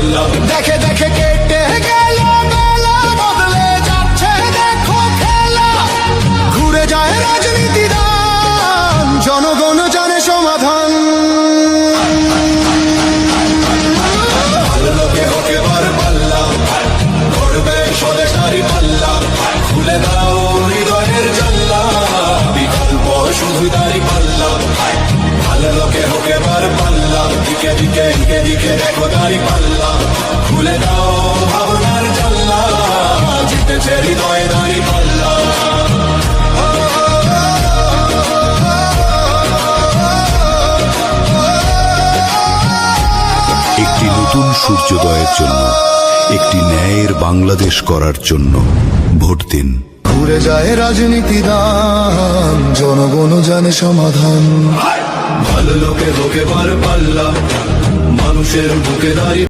পাল্লা। দেখে দেখে কেটে গেল বেলা, বদলে যাচ্ছে দেখো খেলা। ঘুরে যায় রাজনীতি দান, জনগণ জানে সমাধান। ভালো লোকে হোক এবার পাল্লা, করবে স্বদেশারি পাল্লা। খুলে দাও হৃদয়ের জানলা, বিকল্প শুধু দাঁড়ি পাল্লা। ভালো লোকে হোক এবার পাল্লা, দিকে দিকে দিকে দিকে দেখো দাঁড়ি পাল্লা। খুলে দাও ভাবনার জানলা, জিতেছে হৃদয়ে দাঁড়ি পাল্লা। একটি নতুন সূর্যোদয়ের জন্য, একটি ন্যায়ের বাংলাদেশ করার জন্য ভোট দিন। ঘুরে যায় রাজনীতি দান, জনগণ জানে সমাধান। ভালো লোকে হোক এবার পাল্লা, মানুষের বুকে দাঁড়ি